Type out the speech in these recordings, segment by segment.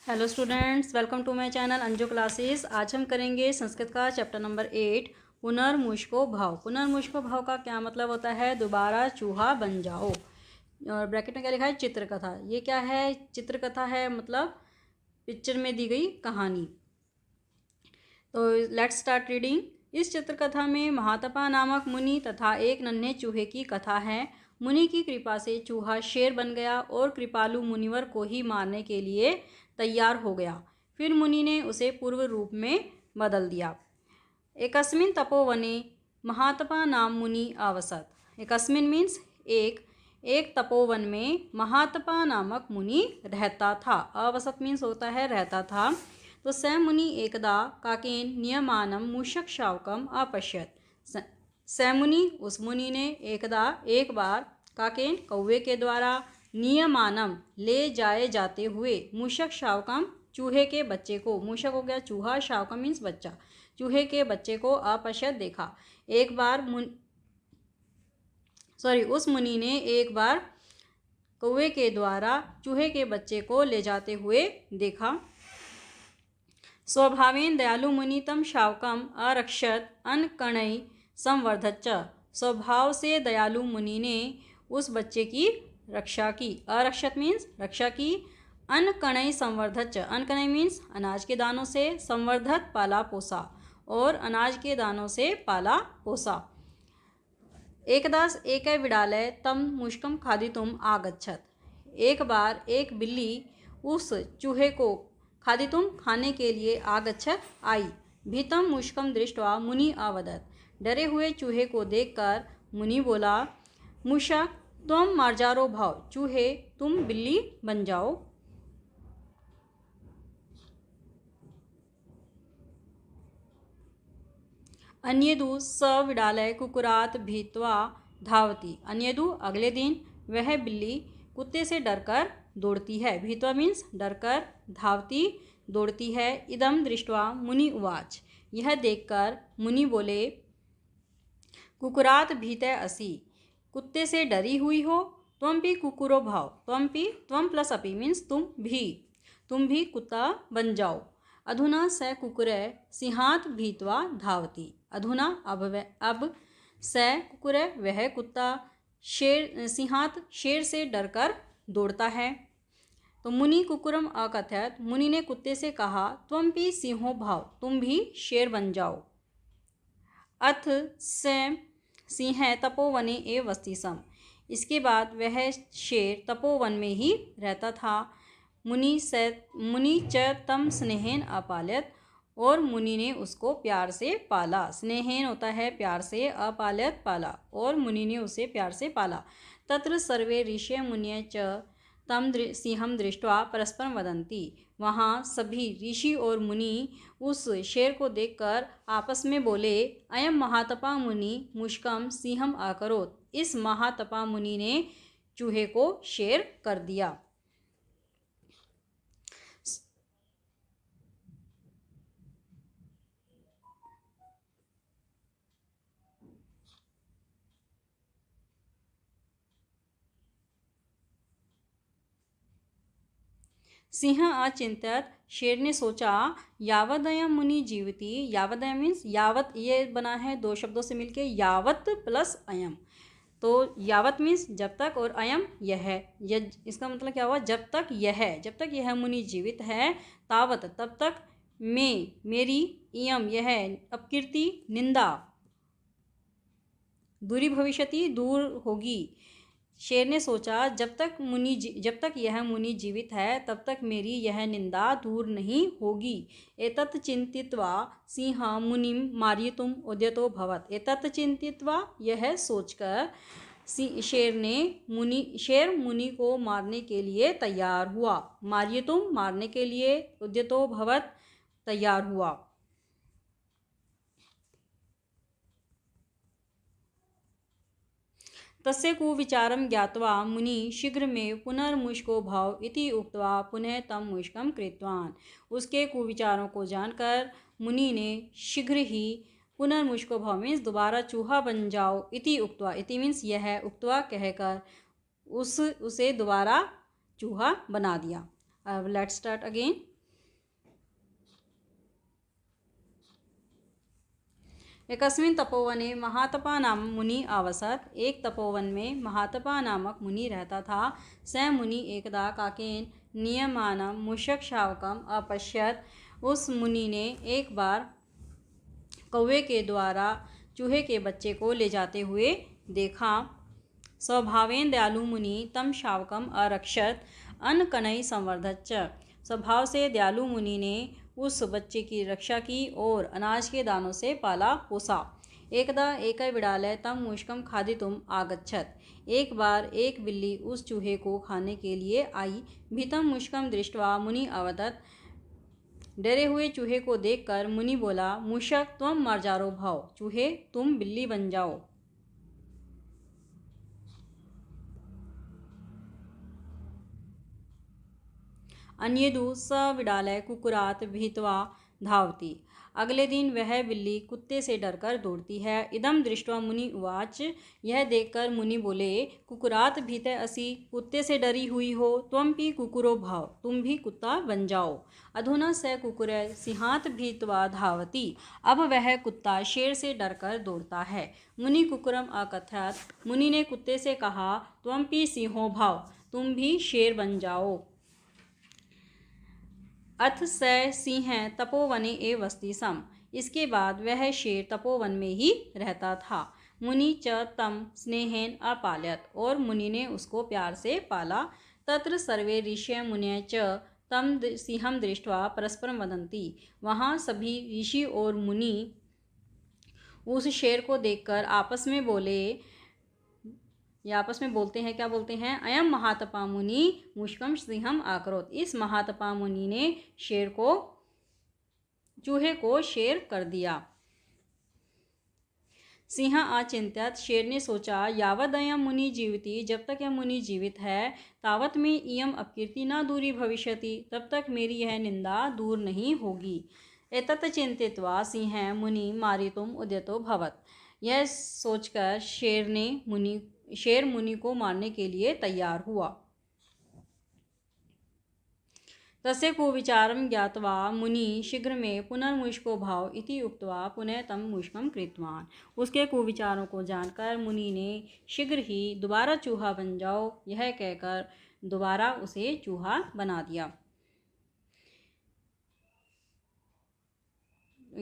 Hello students, welcome to my channel Anju classes. आज हम करेंगे संस्कृत का चैप्टर नंबर 8 पुनर्मुष्को भाव। पुनर्मुष्को भाव का क्या मतलब होता है? दोबारा चूहा बन जाओ। और ब्रैकेट में क्या लिखा है? चित्रकथा। ये क्या है? चित्रकथा है, मतलब पिक्चर में दी गई कहानी। तो लेट्स स्टार्ट रीडिंग। इस चित्रकथा में महातपा नामक मुनि तथा एक नन्हे चूहे की कथा है। मुनि की कृपा से चूहा शेर बन गया और कृपालु मुनिवर को ही मारने के लिए तैयार हो गया। फिर मुनि ने उसे पूर्व रूप में बदल दिया। एकस्मिन तपोवने महातपा नाम मुनि आवसत। एकस्मिन मीन्स एक तपोवन में महातपा नामक मुनि रहता था। अवसत मीन्स होता है रहता था। तो स मुनि एकदा काकेन नियमानम मूषक शावकम अपश्यत। स मुनि, उस मुनि ने एकदा एक बार काकेन कौवे के द्वारा नियमानम ले जाए जाते हुए मूषक शावकम चूहे के बच्चे को, मूषक हो गया चूहा, शावकम मीन्स बच्चा, चूहे के बच्चे को अपश्यत देखा। एक बार उस मुनि ने एक बार कौवे के द्वारा चूहे के बच्चे को ले जाते हुए देखा। स्वभावेन दयालु मुनि तम शावकम अरक्षत अनकणई संवर्धच्च। स्वभाव से दयालु मुनि ने उस बच्चे की रक्षा की। अरक्षत मीन्स रक्षा की। अनकणई संवर्धच्च, अनकणई मीन्स अनाज के दानों से, संवर्धत पाला पोसा, और अनाज के दानों से पाला पोसा। एकदास एक विडालय तम मुष्कम खादितुम आगच्छत। एक बार एक बिल्ली उस चूहे को खादितुम खाने के लिए आगच्छत आई। भीतम मुष्कम दृष्ट्वा मुनि अवदत। डरे हुए चूहे को देखकर मुनि बोला, मूषक तुम मार्जारो भाव, चूहे तुम बिल्ली बन जाओ। अन्यदु स विडालय कुकुरात भीत्वा धावती। अन्यदु अगले दिन वह बिल्ली कुत्ते से डरकर दौड़ती है। भीत्वा मीन्स डरकर, धावती दौड़ती है। इदम दृष्ट्वा मुनि उवाच, यह देखकर मुनि बोले, कुकुरात भीतय असि, कुत्ते से डरी हुई हो। त्वम भी कुकुरो भाव, त्वम प्लस अपि मीन्स तुम भी कुत्ता बन जाओ। अधुना स कुकुरय सिंहात भीत्वा धावती। अधुना अब स कुकुरय वह कुत्ता सिंहात शेर से डरकर दौड़ता है। तो मुनि कुकुरम अकथयत, मुनि ने कुत्ते से कहा, त्वम भी सिंहो भाव, तुम भी शेर बन जाओ। अथ स सिंह तपोवने एव वस्तिसम। इसके बाद वह शेर तपोवन में ही रहता था। मुनि च तम स्नेहेन अपालयत, और मुनि ने उसको प्यार से पाला। स्नेहेन होता है प्यार से, अपालयत पाला, और मुनि ने उसे प्यार से पाला। तत्र सर्वे ऋषय मुनिय च तम सिंहम दृष्ट्वा परस्परम वदन्ति। वहाँ सभी ऋषि और मुनि उस शेर को देखकर आपस में बोले, अयम महातपा मुनि मुष्कम सिंहम अकरोत्। इस महातपा मुनि ने चूहे को शेर कर दिया। सिंह अचिंत्यत, शेर ने सोचा, यावदयम मुनि जीवती। यावदयम मीन्स यावत, ये बना है दो शब्दों से मिलके, यावत प्लस अयम। तो यावत मीन्स जब तक, और अयम यह, इसका मतलब क्या हुआ? जब तक यह मुनि जीवित है, तावत तब तक, मेरी, इयम यह, अपकीर्ति निंदा, दूरी भविष्यति दूर होगी। शेर ने सोचा, जब तक यह मुनि जीवित है तब तक मेरी यह निंदा दूर नहीं होगी। एतत् चिंतित्वा सिंह मुनिम मारयितुम उद्यतो भवत्। एतत् चिंतित्वा, यह सोचकर शेर मुनि को मारने के लिए तैयार हुआ। मारयितुम मारने के लिए, उद्यतो भवत् तैयार हुआ। तस्य कुविचारं ज्ञात्वा मुनि शीघ्रमेव पुनर्मुष्को भाव इति उक्त्वा पुनः तम मुष्कम कृतवान। उसके कुविचारों को जानकर मुनि ने शीघ्र ही पुनर्मुष्को भाव मीन्स दोबारा चूहा बन जाओ, इति उक्त्वा, इति मीन्स यह, उक्त्वा कहकर उसे दोबारा चूहा बना दिया। अब लेट्स स्टार्ट अगेन। एकस्मिन् तपोवने महातपा नाम मुनि आवसत। एक तपोवन में महातपा नामक मुनि रहता था। स मुनि एकदा काकेन नियमानं मूषक अपश्यत। उस मुनि ने एक बार कौवे के द्वारा चूहे के बच्चे को ले जाते हुए देखा। स्वभावेन दयालु मुनि तम शावकम अरक्षत अनकनई संवर्धत च। स्वभाव से दयालु मुनि ने उस बच्चे की रक्षा की और अनाज के दानों से पाला पोसा। एकदा एक बिड़ालय तम मुष्कम खादितुम आगच्छत। एक बार एक बिल्ली उस चूहे को खाने के लिए आई। भीतम मुष्कम दृष्ट्वा मुनि अवदत। डरे हुए चूहे को देखकर मुनि बोला, मूषक तुम मर्जारो भव। चूहे तुम बिल्ली बन जाओ। अन्यदु स बिड़ालय कुकुरात भीत्वा धावती। अगले दिन वह बिल्ली कुत्ते से डरकर दौड़ती है। इदम दृष्ट्वा मुनि उवाच। यह देखकर मुनि बोले, कुकुरात भीते असि, कुत्ते से डरी हुई हो, त्वमपि कुकुरो भाव, तुम भी कुत्ता बन जाओ। अधुना स कुकुर सिंहात भीत्वा धावती। अब वह कुत्ता शेर से डरकर दौड़ता है। मुनि कुकुरम अकथयत। मुनि ने कुत्ते से कहा, त्वमपि सिंहो भाव, तुम भी शेर बन जाओ। अथ स सिंह तपोवने वस्ति सम। इसके बाद वह शेर तपोवन में ही रहता था। मुनि च तम स्नेहेन अपालयत। और मुनि ने उसको प्यार से पाला। तत्र सर्वे ऋषय मुनय च तम सिंहम दृष्ट्वा परस्परम वदन्ति। वहाँ सभी ऋषि और मुनि उस शेर को देखकर आपस में बोलते हैं। क्या बोलते हैं? अयम महातपा मुनि मुष्कम सिंहम आकरोत। इस महातपा मुनि ने चूहे को शेर कर दिया। सिंह अचिंत्यत। शेर ने सोचा, यावद अयम मुनि जीवति, जब तक यह मुनि जीवित है, तावत में इयम अपकीर्ति न दूरी भविष्यति, तब तक मेरी यह निंदा दूर नहीं होगी। एतत् चिंतित्वा सिंह मुनि मारितुम उद्यतो भवत। यह सोचकर शेर मुनि को मारने के लिए तैयार हुआ। तस्य कुविचारं ज्ञात्वा मुनि शीघ्र में पुनर्मुष्को भाव इति उक्त्वा पुनः तम मुष्कम कृतवान। उसके कुविचारों को जानकर मुनि ने शीघ्र ही दोबारा चूहा बन जाओ यह कहकर दोबारा उसे चूहा बना दिया।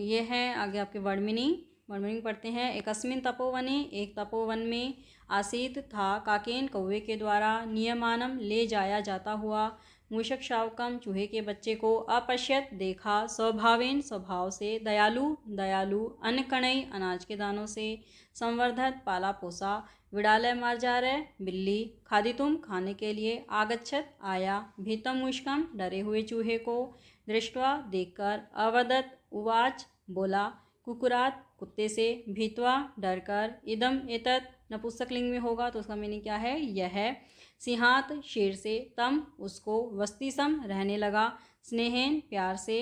यह है आगे आपके वर्ड मीनिंग पढ़ते हैं। एकस्मिन तपोवने, एक तपोवन में, आसीत था, काकेन कौवे के द्वारा, नियमानम ले जाया जाता हुआ, मूषक शावकम चूहे के बच्चे को, अपश्यत देखा, स्वभावेन स्वभाव से, दयालु अनकणई अनाज के दानों से, संवर्धत पाला पोसा, विड़ालय मार्जारय बिल्ली, खादितुम खाने के लिए, आगच्छत आया, भीतम मुष्कम डरे हुए चूहे को, दृष्टवा देखकर, अवदत उवाच बोला, कुकुरात कुत्ते से, भीत्वा डरकर, इदम एतत् नपुंसकलिंग में होगा तो उसका मीनिंग क्या है? यह सिंहात शेर से, तम उसको, वस्ति सम रहने लगा, स्नेहेन प्यार से,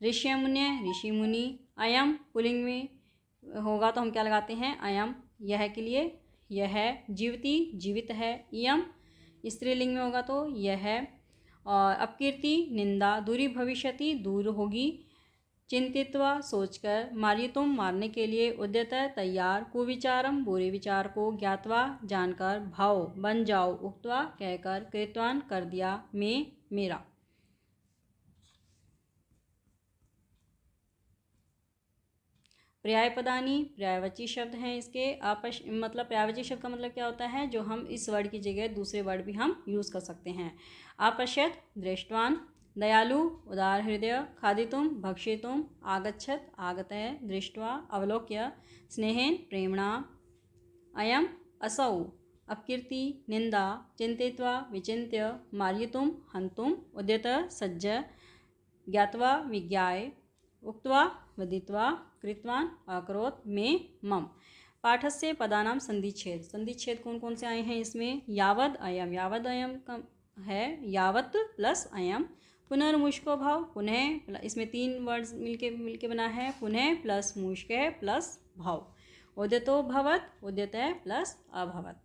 ऋष्यमुन्य ऋषि मुनि, अयम पुलिंग में होगा तो हम क्या लगाते हैं? अयम यह के लिए, यह जीवती जीवित है, इयम स्त्रीलिंग में होगा तो यह, और अपकीर्ति निंदा, दूरी भविष्यति दूर होगी, चिंतित्वा सोचकर, मारितुम मारने के लिए, उद्यत तैयार, कुविचारम बुरे विचार को, ज्ञातवा जानकर, भाव बन जाओ, उक्त्वा कहकर, कृतवान कर दिया, मैं मेरा। पर्यायपदानी पर्यायवाची शब्द हैं इसके। मतलब पर्यायवाची शब्द का मतलब क्या होता है? जो हम इस वर्ड की जगह दूसरे वर्ड भी हम यूज़ कर सकते हैं। अपश्यत दृष्टवान, दयालु उदार हृदय, खादितुम भक्षितुम, आगच्छत आगतय, दृष्ट्वा अवलोक्य, स्नेहेन प्रेमणा, अयम असौ, अपकीर्ति निंदा, चिंतित्वा विचिन्त्य, मारयितुम हन्तुम, उद्यत सज्ज, ज्ञात्वा विज्ञाय, उक्त्वा वदित्वा, कृतवान अकरोत्, में मम। पाठस्य पदानाम संधिच्छेद कौन कौन से आए हैं इसमें? यावद अयम का है, यावत प्लस अयम, पुनर्मुष्को भाव, पुनः, इसमें तीन वर्ड्स मिलके बना है, पुनः प्लस मुष्क प्लस भाव, उद्यतो भवत, उद्यत प्लस अभवत।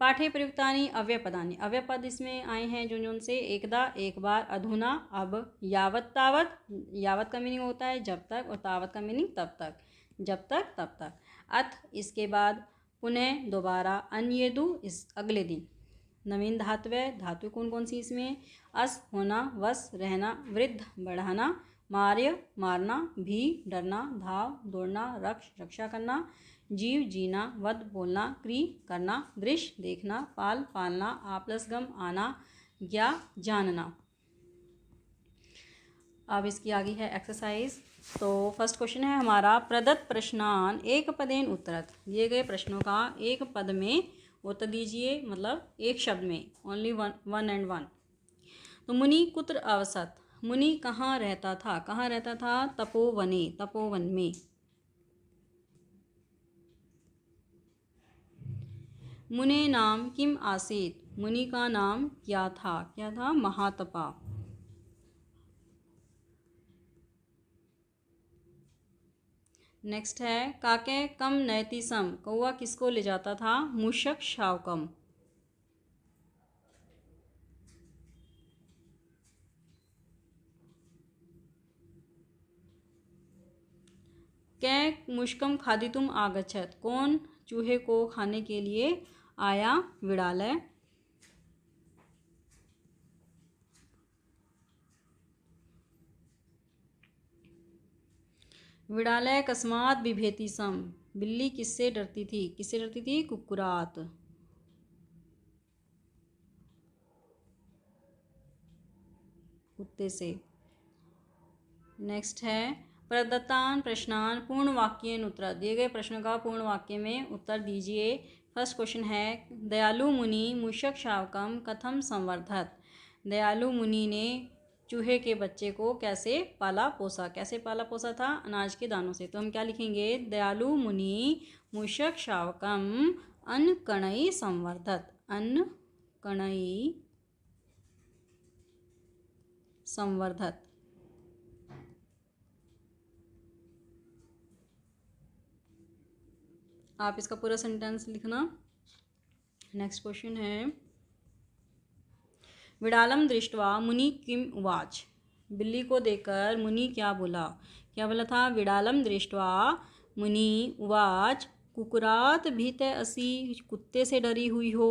पाठे प्रयुक्तानि अव्ययपदानि, अव्यय पद इसमें आए हैं जो से, एकदा एक बार, अधुना अब, यावत तावत, यावत का मीनिंग होता है जब तक और तावत का मीनिंग तब तक। जब तक तब तक। अथ इसके बाद, पुनः दोबारा, अन्येदु इस अगले दिन। नवीन धातुव्यय, धातु कौन कौन सी इसमें? अस होना, वस रहना, वृद्ध बढ़ाना, मार्य मारना, भी डरना, धाव दौड़ना, रक्ष रक्षा करना, जीव जीना, वध बोलना, क्री करना, दृश्य देखना, पाल पालना, आप्लसगम आना, ज्ञा जानना। अब इसकी आगे है एक्सरसाइज। तो फर्स्ट क्वेश्चन है हमारा, प्रदत्त प्रश्नान एक पदेन उत्तरत। दिए गए प्रश्नों का एक पद में उत्तर दीजिए, मतलब एक शब्द में, ओनली वन एंड वन। तो मुनि कुत्र अवसत, मुनि कहाँ रहता था? कहाँ रहता था? तपोवने, तपोवन में। मुने नाम किम आसीत, मुनि का नाम क्या था? क्या था? महातपा। नेक्स्ट है, काके कम नैति सम, कौआ किसको ले जाता था? मूषक शावकम। कै मुष्कम खादितुम आगच्छत, कौन चूहे को खाने के लिए आया? विड़ालय। विड़ालय कस्मात बिभेति सम, बिल्ली किससे डरती थी? किससे डरती थी? कुक्कुरात। कुत्ते से। नेक्स्ट है, प्रदत्तान प्रश्नान पूर्ण वाक्येन उत्तर। दिए गए प्रश्नों का पूर्ण वाक्य में उत्तर दीजिए। फर्स्ट क्वेश्चन है, दयालु मुनि मूषक शावकम कथम संवर्धत। दयालु मुनि ने चूहे के बच्चे को कैसे पाला पोसा? कैसे पाला पोसा था? अनाज के दानों से। तो हम क्या लिखेंगे? दयालु मुनि मूषक शावकम अन्न कणई संवर्धत, अन्न कणई संवर्धत। आप इसका पूरा सेंटेंस लिखना। नेक्स्ट क्वेश्चन है, विड़ालम दृष्ट्वा मुनि किम उवाच, बिल्ली को देखकर मुनि क्या बोला? क्या बोला था? विड़ालम दृष्ट्वा मुनि उवाच कुकुरात भीते असी, कुत्ते से डरी हुई हो।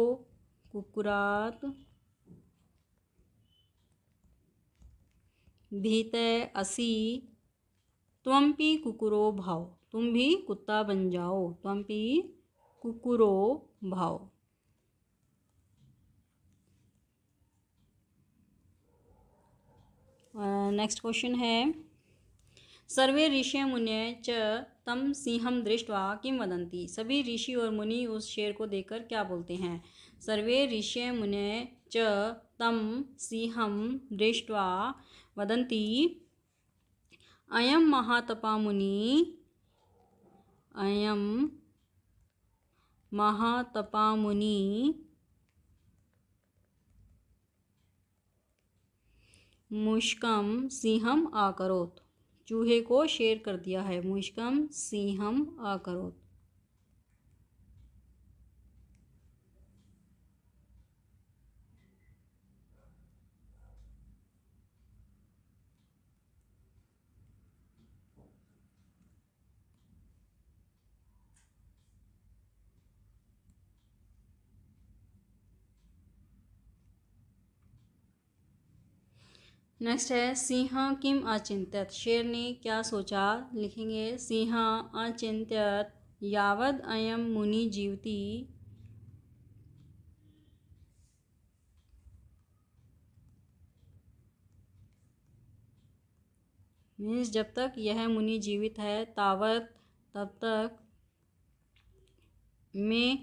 कुकुरात भीते असी त्वम्पि कुकुरो भाव, तुम भी कुत्ता बन जाओ। त्वम्पि कुकुरो भाव। नेक्स्ट क्वेश्चन है, सर्वे ऋषि मुनय च तम सिंहम दृष्ट्वा किम वदन्ति। सभी ऋषि और मुनि उस शेर को देखकर क्या बोलते हैं? सर्वे ऋषि मुनय च तम सिंहम दृष्ट्वा वदन्ति अयम महातपा मुनि, अयम महातपा मुनि मुष्कम सिंहम आकरोत, चूहे को शेर कर दिया है। मुष्कम सिंहम आकरोत। नेक्स्ट है, सिंह किम अचिंत्यत, शेर ने क्या सोचा? लिखेंगे सिंह अचिंत्यत यावद अयम मुनि जीवति, मीन्स जब तक यह मुनि जीवित है, तावत तब तक मैं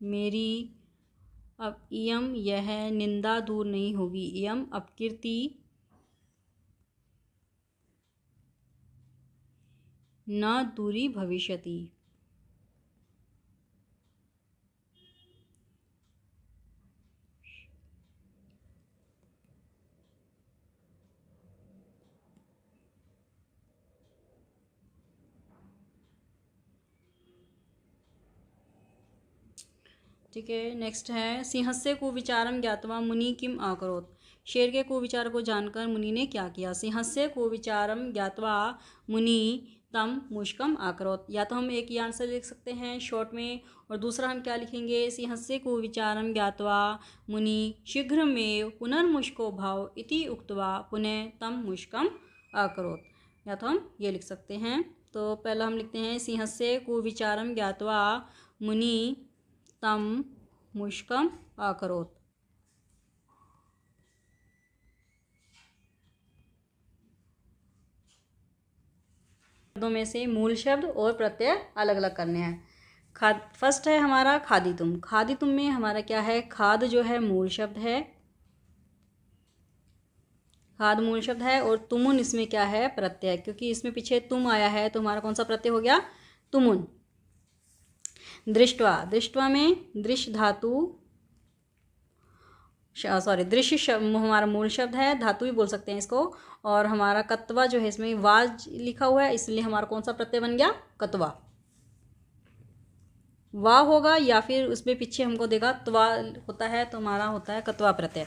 मेरी अब इयम यह निंदा दूर नहीं होगी। इयम अपकीर्ति न दूरी भविष्यति। ठीक है। नेक्स्ट है, सिंहस्य कुविचारम ज्ञातवा मुनि किम आकरोत, शेर के कुविचार को जानकर मुनि ने क्या किया? सिंहस्य कुविचारम ज्ञातवा मुनि तम मुष्कम आकरोत। या तो हम एक ही आंसर लिख सकते हैं शॉर्ट में, और दूसरा हम क्या लिखेंगे, सिंहस्य कुविचारम ज्ञात्वा मुनि शीघ्रमेव पुनर्मुष्को भाव इति उक्त्वा पुनः तम मुष्कम आकरोत। या तो हम ये लिख सकते हैं। तो पहला हम लिखते हैं सिंहस्य कुविचारम ज्ञात्वा मुनि तम मुष्कम आकरोत। शब्दों में से मूल शब्द और प्रत्यय अलग अलग करने हैं। फर्स्ट है हमारा खादितुम। खादितुम में हमारा क्या है, खाद जो है मूल शब्द है, खाद मूल शब्द है, और तुमुन इसमें क्या है, प्रत्यय, क्योंकि इसमें पीछे तुम आया है तो हमारा कौन सा प्रत्यय हो गया, तुमुन। दृष्टवा, दृष्टवा में दृश्य धातु दृश्य हमारा मूल शब्द है, धातु भी बोल सकते हैं इसको। और हमारा कत्वा जो है इसमें वाज लिखा हुआ है, इसलिए हमारा कौन सा प्रत्यय बन गया, कत्वा। वा होगा या फिर उसमें पीछे हमको देगा त्वा होता है तो हमारा होता है कत्वा प्रत्यय।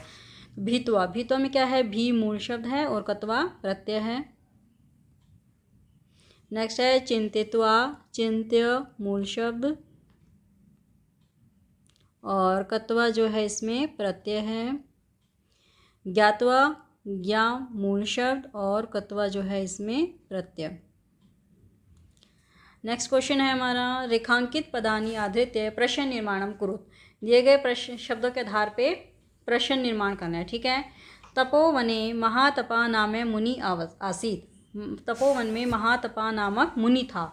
भीतवा, भीतवा में क्या है, भी मूल शब्द है और कत्वा प्रत्यय है। नेक्स्ट है चिंतित्वा, चिंत्य मूल शब्द और कत्वा जो है इसमें प्रत्यय है। ज्ञात्वा, ज्ञा मूल शब्द और कत्वा जो है इसमें प्रत्यय। नेक्स्ट क्वेश्चन है हमारा, रेखांकित पदानि आधृत्य प्रश्न निर्माणम कुरुत। दिए गए प्रश्न शब्दों के आधार पे प्रश्न निर्माण करना है, ठीक है। तपोवने महातपा नाम मुनि आसीत। तपोवन में महातपा नामक मुनि था।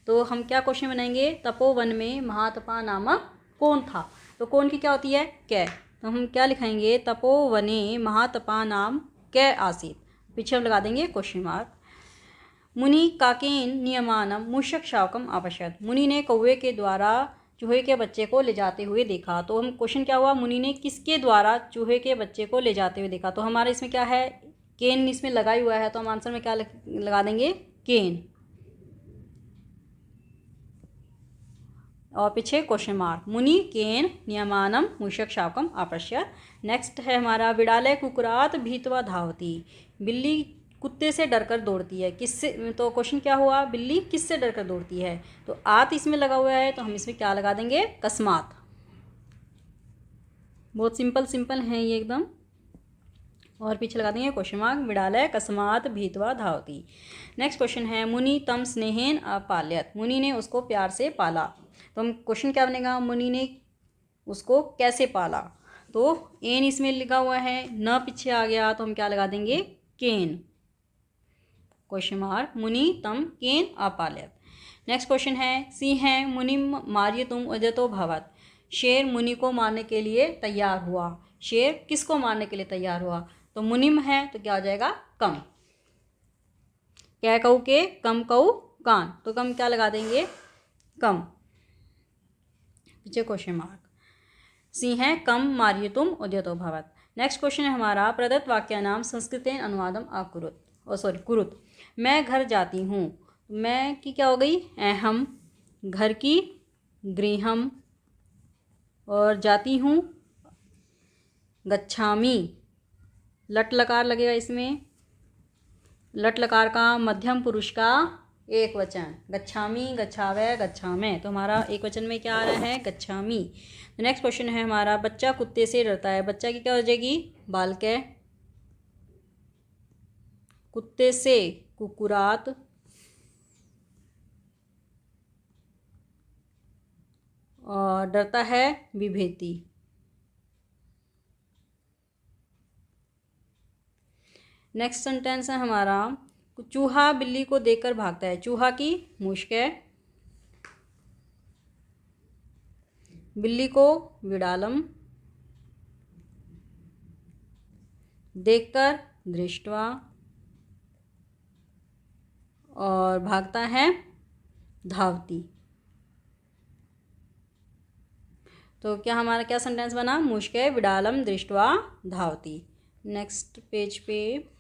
तो हम क्या क्वेश्चन बनाएंगे, तपोवन में महातपा नामक कौन था। तो कौन की क्या होती है, कै। तो हम क्या लिखाएंगे, तपोवने महातपा नाम कै आसीत, पीछे हम लगा देंगे क्वेश्चन मार्क। मुनि काकेन नियमानम मूषक शावकम आपश्यत। मुनि ने कौवे के द्वारा चूहे के बच्चे को ले जाते हुए देखा। तो हम क्वेश्चन क्या हुआ, मुनि ने किसके द्वारा चूहे के बच्चे को ले जाते हुए देखा। तो हमारे इसमें क्या है, केन इसमें लगा ही हुआ है, तो हम आंसर में क्या लगा देंगे, केन, और पीछे क्वेश्चन मार्क। मुनि केन नियमानम मूषक शावकम आपश्यत। नेक्स्ट है हमारा, विडालय कुकुरात भीतवा धावती। बिल्ली कुत्ते से डरकर दौड़ती है, किससे। तो क्वेश्चन क्या हुआ, बिल्ली किससे डरकर दौड़ती है। तो आत इसमें लगा हुआ है तो हम इसमें क्या लगा देंगे, कस्मात। बहुत सिंपल सिंपल हैं ये एकदम। और पीछे लगा देंगे क्वेश्चन मार्क, विडालय कस्मात भीतवा धावती। नेक्स्ट क्वेश्चन है, मुनि तम स्नेहेन अपाल्यत। मुनि ने उसको प्यार से पाला। तो हम क्वेश्चन क्या बनेगा, मुनि ने उसको कैसे पाला। तो एन इसमें लिखा हुआ है, न पीछे आ गया तो हम क्या लगा देंगे, केन, क्वेश्चन मार्क। मुनि तम केन अपाल्यत। नेक्स्ट क्वेश्चन है, सिंह मुनिम मार्यतुम उद्यतो भवत। शेर मुनि को मारने के लिए तैयार हुआ। शेर किसको मारने के लिए तैयार हुआ। तो मुनिम है तो क्या हो जाएगा, कम। कै कऊ के कम कऊ कान, तो कम क्या लगा देंगे, कम, पीछे क्वेश्चन मार्क। सिंह कम मार्यतुम उद्यतो भवत। नेक्स्ट क्वेश्चन है हमारा, प्रदत्त वाक्य नाम संस्कृतेन अनुवादम आकुरुत, कुरुत। मैं घर जाती हूँ, मैं की क्या हो गई, अहम, घर की गृहम, और जाती हूँ गच्छामी। लट लकार लगेगा इसमें, लट लकार का मध्यम पुरुष का एक वचन, गच्छामी, गच्छावे, गच्छामे। तो हमारा एक वचन में क्या आ रहा है, गच्छामी। नेक्स्ट क्वेश्चन है हमारा, बच्चा कुत्ते से डरता है। बच्चा की क्या हो जाएगी, बालके, कुत्ते से कुकुरात, और डरता है विभेति। नेक्स्ट सेंटेंस है हमारा, चूहा बिल्ली को देखकर भागता है। चूहा की मुश्क है, बिल्ली को विडालम, देखकर दृष्टवा, और भागता है धावती। तो क्या हमारा क्या सेंटेंस बना, मुश्क विडालम दृष्टवा धावती। नेक्स्ट पेज पे,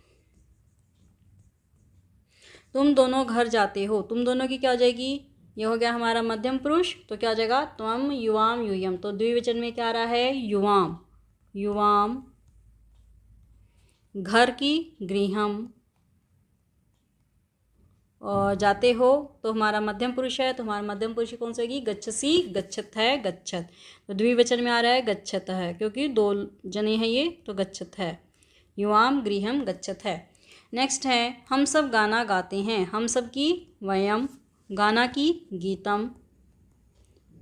तुम दोनों घर जाते हो। तुम दोनों की क्या हो जाएगी, ये हो गया हमारा मध्यम पुरुष, तो क्या हो जाएगा, त्वम युवाम यूयम। तो द्विवचन में क्या आ रहा है, युवाम, युवाम, घर की गृहम, और जाते हो तो हमारा मध्यम पुरुष है, तो हमारा मध्यम पुरुष कौन सी होगी? गच्छसि, गच्छत है, गच्छत। तो द्विवचन में आ रहा है गच्छत है, क्योंकि 2 जने हैं ये, तो गच्छत है। युवाम गृहम गच्छत है। नेक्स्ट है हम सब गाना गाते हैं। हम सब की वयम, गाना की गीतम,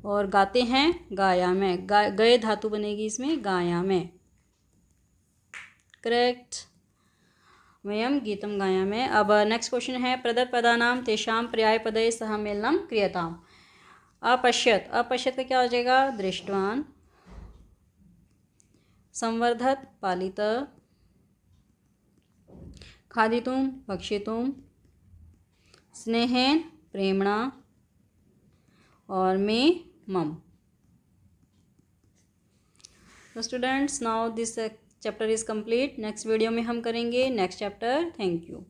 और गाते हैं गायामय। गए धातु बनेगी इसमें गायामय। करेक्ट, वयम गीतम गायामय। अब नेक्स्ट क्वेश्चन है प्रदत्त पदानां तेषां पर्यायपदये सह मेलनं क्रियताम्। अपश्यत, अपश्यत का क्या हो जाएगा? दृष्टवान, संवर्धत पालित, खादितुं भक्षितुं, स्नेहेन प्रेमणा, और मे मम। तो students, now this chapter is complete. Next video में हम करेंगे नेक्स्ट चैप्टर। Thank you.